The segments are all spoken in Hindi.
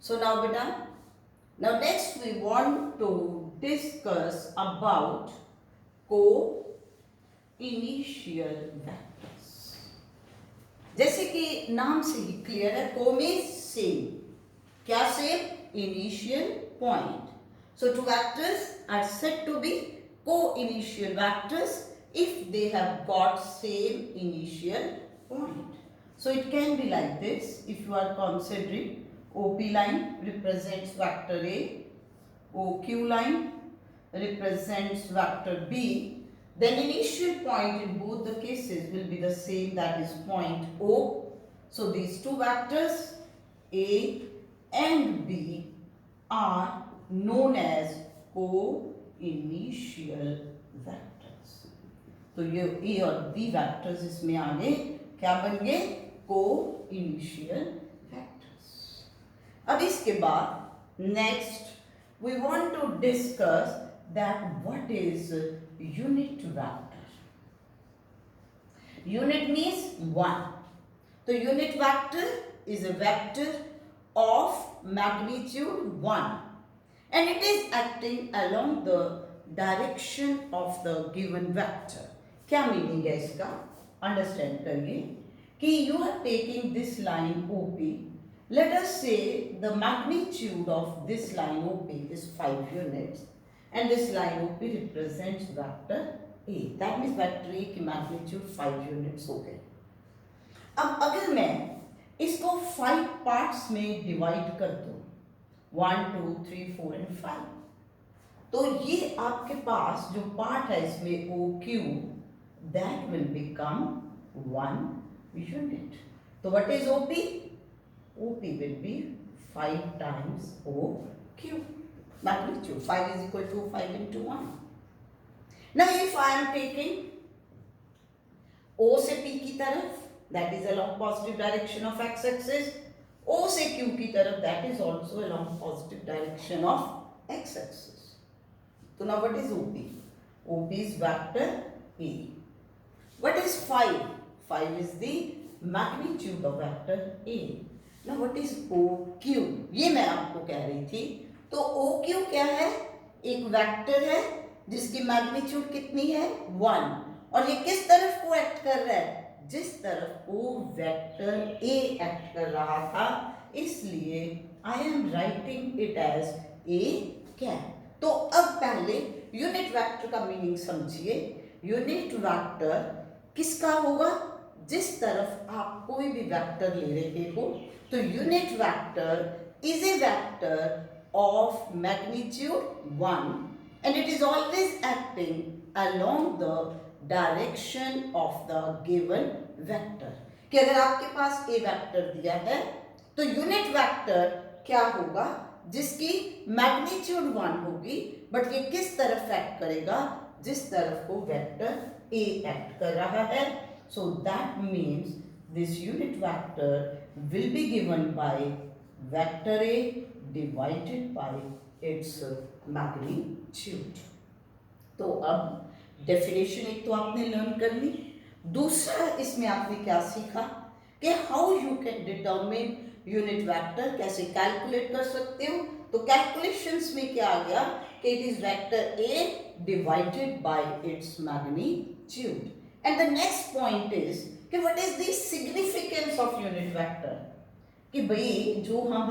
So now beta, now next we want to discuss about co-initial vectors. जैसे कि नाम से ही क्लियर है, को में सेम, क्या same? Initial point. So two vectors are said to be co-initial vectors if they have got same initial point. So it can be like this. If you are considering OP line represents vector A, OQ line represents vector B, then initial point in both the cases will be the same, that is point O. So these two vectors A and B are known as co-initial vectors. तो ये A और B vectors इसमें आ गए, क्या बन गए? Co-initial vectors. अब इसके बाद next we want to discuss that what is unit vector. Unit means one. So unit vector is a vector of magnitude 1 and it is acting along the direction of the given vector. क्या मीनिंग है इसका? अंडरस्टैंड करिए कि you are taking this line OP. Let us say the magnitude of this line OP is 5 units and this line OP represents vector A. That means vector A की magnitude 5 units हो गए. अब अगर मैं इसको 5 पार्ट्स में डिवाइड कर दूं, 1, 2, 3, 4 and 5, तो ये आपके पास जो पार्ट है इसमें OQ, that will become 1 unit. So what is OP? OP will be 5 times OQ. Magnitude 5 is equal to 5 into 1. Now if I am taking O से P की तरफ, that is along positive direction of x-axis, O से Q की तरफ, that is also along positive direction of x-axis. So now what is OP? OP is vector A. What is 5? 5 is the magnitude of vector A. Now what is OQ? ये मैं आपको कह रही थी. तो OQ क्या है? एक वेक्टर है जिसकी मैग्नीट्यूड कितनी है? 1. और ये किस तरफ को एक्ट कर रहा है? जिस तरफ को वेक्टर A एक्ट कर रहा था, इसलिए I am writing it as A cap. तो अब पहले यूनिट वेक्टर का मीनिंग समझिए. यूनिट वेक्टर किसका होगा? जिस तरफ आप कोई भी वेक्टर ले रहे हो, तो unit vector is a vector of magnitude 1 and it is always acting along the direction of the given vector. कि अगर आपके पास a वेक्टर दिया है तो यूनिट वेक्टर क्या होगा? जिसकी मैग्नीट्यूड 1 होगी, बट ये किस तरफ एक्ट करेगा? जिस तरफ को वेक्टर a एक्ट कर रहा है. So that means this unit vector will be given by vector A divided by its magnitude. तो अब डेफिनेशन एक तो आपने लर्न कर ली. दूसरा इसमें आपने क्या सीखा कि how you can determine unit vector, कैसे कैलकुलेट कर सकते हो. तो कैलकुलेशंस में क्या आ गया कि it is vector A divided by its magnitude. And the next point is कि what is the significance of unit vector. कि भाई जो हम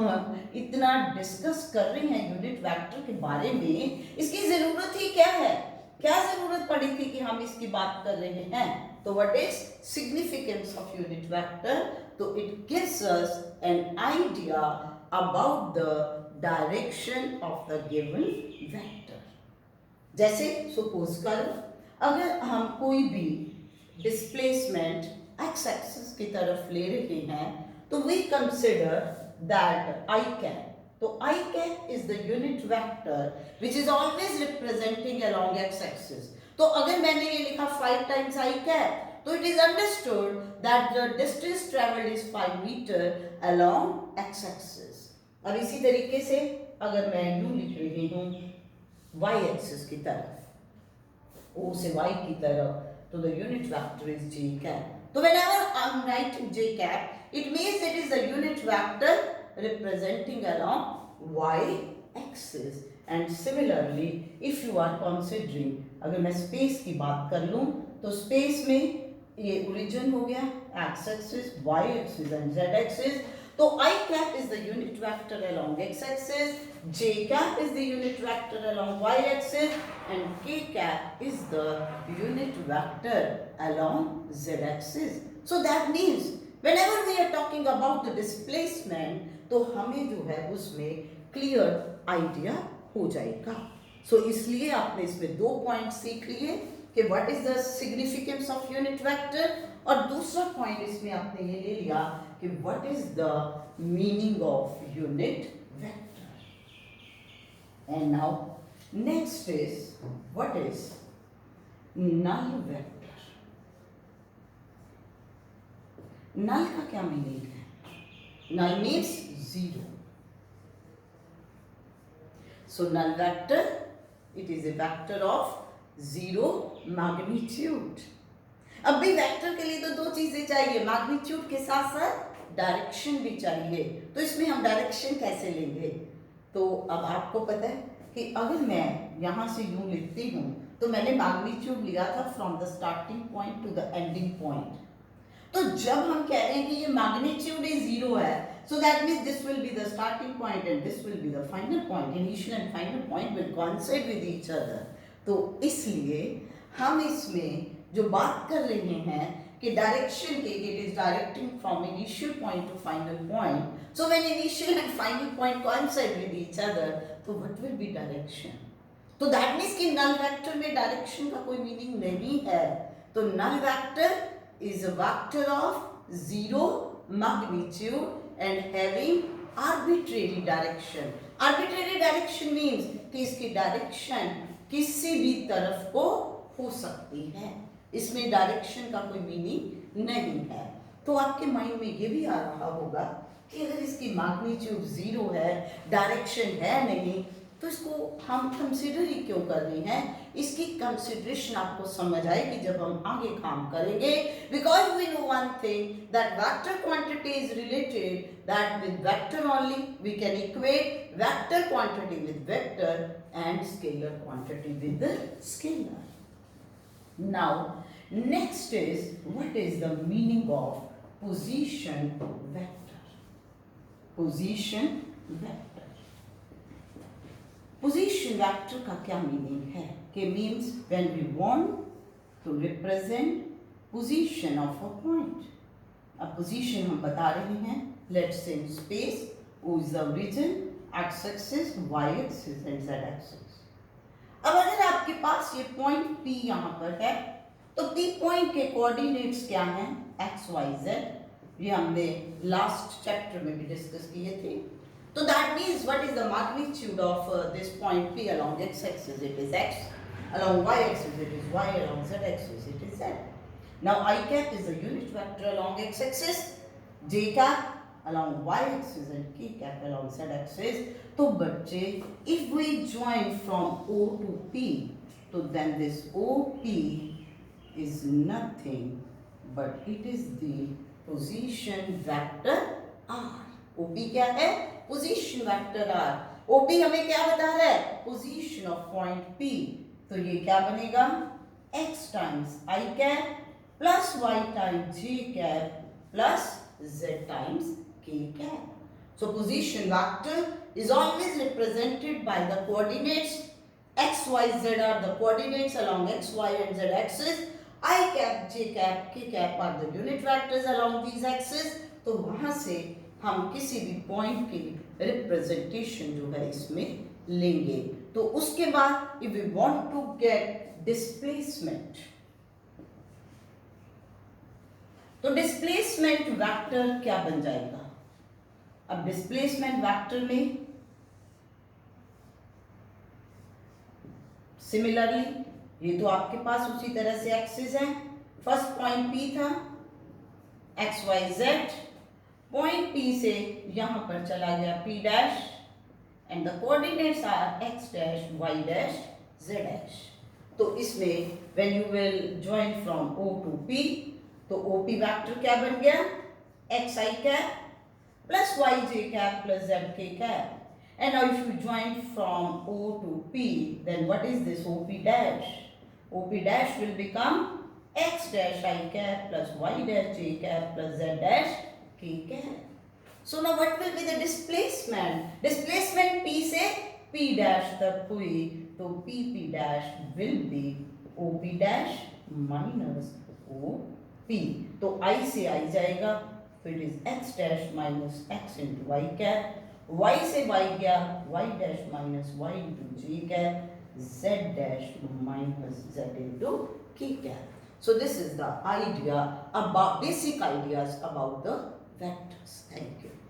इतना डिस्कस कर रहे हैं यूनिट वेक्टर के बारे में, इसकी जरूरत ही क्या है? क्या जरूरत पड़ी थी कि हम इसकी बात कर रहे हैं? तो what is significance of unit vector? तो it gives us an idea about the direction of the given vector. जैसे सपोज करो अगर हम कोई भी डिस्प्लेसमेंट एक्स एक्सिस की तरफ ले रहे हैं, तो we consider that I cap. तो I cap is the unit vector which is always representing along x-axis. तो अगर मैंने ये लिखा 5 times I cap, तो it is understood that the distance traveled is 5 meter along x-axis. अब इसी तरीके से अगर मैं यूं लिख रही हूँ y-axis की तरफ, O से y की तरफ, तो the unit vector is j cap. So whenever I'm writing j cap, it means it is the unit vector representing along y axis. And similarly if you are considering, अगर मैं स्पेस की बात कर लूँ तो स्पेस में ये ओरिजिन हो गया x axis, y axis and z axis. तो I cap is the unit vector along x axis, j cap is the unit vector along y axis and k cap is the unit vector along z axis. So that means whenever we are talking about the displacement तो हमें जो है उसमें क्लियर आइडिया हो जाएगा. सो इसलिए आपने इसमें 2 पॉइंट सीख लिए कि what is the significance of unit vector, और दूसरा पॉइंट इसमें आपने ये ले लिया कि what is the meaning of unit vector. And now next is what is null vector. Null का क्या मीनिंग है? Null means zero. So null vector, it is a vector of zero magnitude. अब भी वेक्टर के लिए तो 2 चीजें चाहिए, मैग्नीट्यूड के साथ साथ डायरेक्शन भी चाहिए. तो इसमें हम डायरेक्शन कैसे लेंगे? तो अब आपको पता है कि अगर मैं यहाँ से यूं लिखती हूँ तो मैंने मैग्नीट्यूड लिया था from the starting point two the ending point. तो जब हम कह रहे हैं कि ये मैग्नीट्यूड जीरो है, so that means this will be the starting point and this will be the final point. Initial and final point will coincide with each other. तो इसलिए हम इसमें जो बात कर रहे हैं कि डायरेक्शन के, it is directing from initial point to final point. So when initial and final point coincide with each other, तो what will be direction? तो that means कि null vector में डायरेक्शन का कोई मीनिंग नहीं है. तो null vector is a vector of zero magnitude and having arbitrary direction. Arbitrary direction means कि इसकी डायरेक्शन किसी भी तरफ को हो सकती है. इसमें डायरेक्शन का कोई मीनिंग नहीं है. तो आपके माइंड में ये भी आ रहा होगा कि अगर इसकी मैग्नीट्यूड जीरो है, डायरेक्शन है नहीं, तो इसको हम कंसिडर ही क्यों कर रहे हैं? इसकी कंसिडरेशन आपको समझ आएगी जब हम आगे काम करेंगे. Because we know one thing that vector quantity is related that with vector only we can equate vector quantity with vector and scalar quantity with scalar. Now next is what is the meaning of position vector. Position vector, position vector का क्या मीनिंग है? कि means when we want to represent position of a point. अब पोजीशन हम बता रहे हैं, let's say in space O is the origin, x axis, y axis and z axis. अब अगर आपके पास ये पॉइंट P यहाँ पर है तो P पॉइंट के कोऑर्डिनेट्स क्या हैं? x, y, z. ये हमने लास्ट चैप्टर में भी डिस्कस किए थे. So that means what is the magnitude of this point P along x axis? It is x. Along y axis it is y. Along z axis it is z. Now I cap is the unit vector along x axis. J cap along y axis and k cap along z axis. तो बच्चे, if we join from O to P, तो then this OP is nothing but it is the position vector R. OP क्या है? Position vector are. ओपी हमें क्या बता रहा है? Position of point P. तो ये क्या बनेगा? x times I cap plus y times j cap plus z times k cap. So position vector is always represented by the coordinates x, y, z are the coordinates along x, y and z axis. I cap, j cap, k cap are the unit vectors along these axes. तो वहां से हम किसी भी पॉइंट की रिप्रेजेंटेशन जो है इसमें लेंगे. तो उसके बाद if we want to get displacement, तो डिस्प्लेसमेंट वेक्टर क्या बन जाएगा? अब डिस्प्लेसमेंट वेक्टर में सिमिलरली ये तो आपके पास उसी तरह से एक्सिस है. फर्स्ट पॉइंट P था, X Y Z. Point P से यहां पर चला गया P dash and the coordinates are x dash, y dash, z dash. तो इसमें when you will join from O to P, तो OP वेक्टर क्या बन गया? xi cap plus yj cap plus zk cap. And now if you join from O to P, then what is this OP dash? OP dash will become x dash I cap plus y dash j cap plus z dash k cap. So now what will be the displacement? Displacement P से P dash तक हुई तो PP dash will be OP dash minus OP. तो I से I जाएगा तो it is x dash minus x into y cap. Y से y गया y dash minus y into j cap. Z dash minus z into k cap. So this is the idea about basic ideas about the vectors. Thank you.